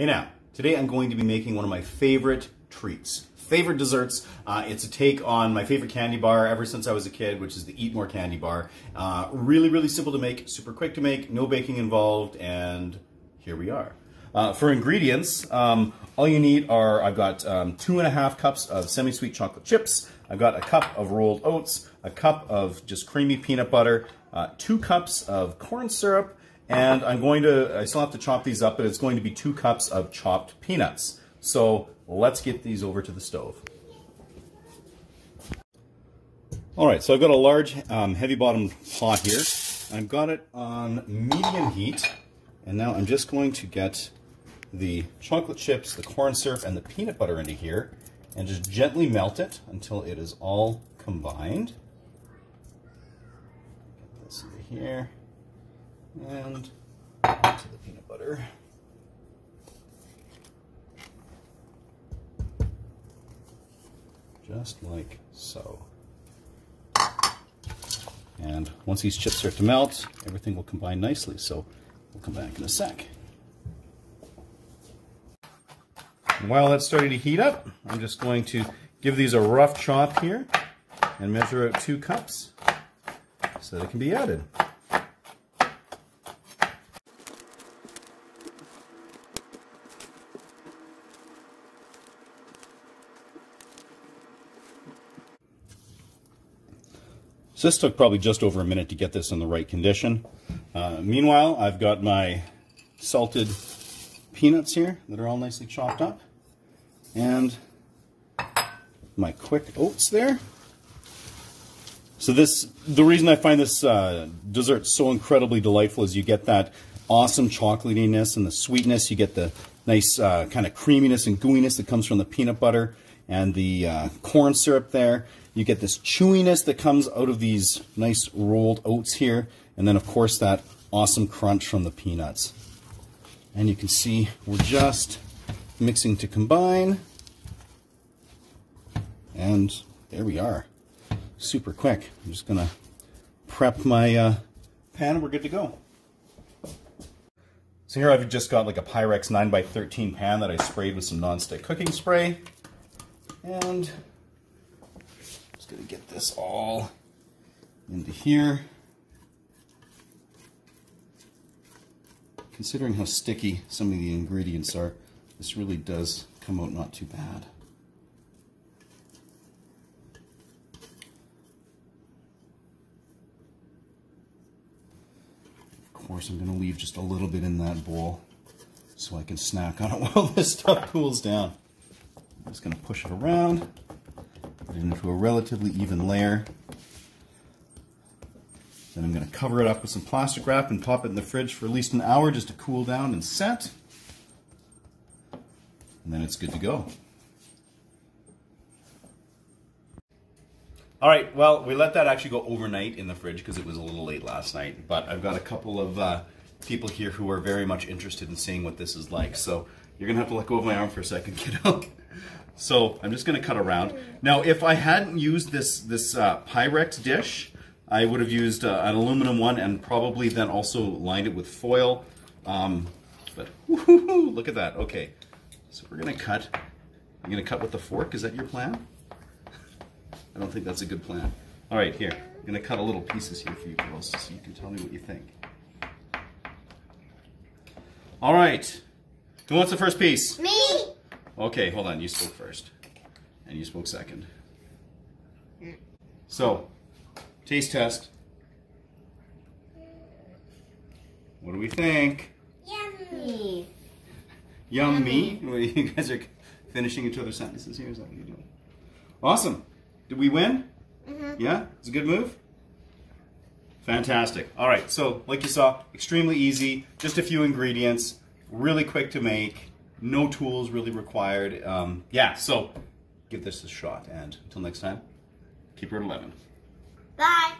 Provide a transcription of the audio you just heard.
Hey now, today I'm going to be making one of my favorite treats, favorite desserts. It's a take on my favorite candy bar ever since I was a kid, which is the Eat More candy bar. Really simple to make, super quick to make, no baking involved, and here we are. For ingredients, all you need are, I've got 2.5 cups of semi-sweet chocolate chips, I've got a cup of rolled oats, a cup of just creamy peanut butter, 2 cups of corn syrup, and I still have to chop these up, but it's going to be 2 cups of chopped peanuts. So let's get these over to the stove. All right, so I've got a large heavy bottom pot here. I've got it on medium heat, and now I'm just going to get the chocolate chips, the corn syrup, and the peanut butter into here, and just gently melt it until it is all combined. Get this into here. And to the peanut butter. Just like so. And once these chips start to melt, everything will combine nicely. So we'll come back in a sec. And while that's starting to heat up, I'm just going to give these a rough chop here and measure out 2 cups so that it can be added. So this took probably just over a minute to get this in the right condition. Meanwhile, I've got my salted peanuts here that are all nicely chopped up, and my quick oats there. So the reason I find this dessert so incredibly delightful is you get that awesome chocolatiness and the sweetness. You get the nice kind of creaminess and gooiness that comes from the peanut butter and the corn syrup there. You get this chewiness that comes out of these nice rolled oats here, and then of course that awesome crunch from the peanuts. And you can see we're just mixing to combine, and there we are. Super quick. I'm just gonna prep my pan and we're good to go. So here I've just got like a Pyrex 9x13 pan that I sprayed with some non-stick cooking spray, and going to get this all into here. Considering how sticky some of the ingredients are, this really does come out not too bad. Of course, I'm going to leave just a little bit in that bowl so I can snack on it while this stuff cools down. I'm just going to push it around. Put it into a relatively even layer. Then I'm going to cover it up with some plastic wrap and pop it in the fridge for at least an hour just to cool down and set. And then it's good to go. All right, well, we let that actually go overnight in the fridge because it was a little late last night. But I've got a couple of people here who are very much interested in seeing what this is like. So you're going to have to let go of my arm for a second, kiddo. So I'm just going to cut around. Now, if I hadn't used this Pyrex dish, I would have used an aluminum one and probably then also lined it with foil. But woohoo, look at that. Okay, so we're going to cut. You're going to cut with the fork. Is that your plan? I don't think that's a good plan. All right, here. I'm going to cut a little pieces here for you girls so you can tell me what you think. All right. Who wants the first piece? Me! Okay, hold on. You spoke first. And you spoke second. So, taste test. What do we think? Yummy. Yummy? You guys are finishing each other's sentences here? Is that what you're doing? Awesome. Did we win? Mm-hmm. Yeah? It's a good move? Fantastic. All right, so like you saw, extremely easy. Just a few ingredients. Really quick to make. No tools really required. Yeah, so give this a shot. And until next time, keep her at 11. Bye.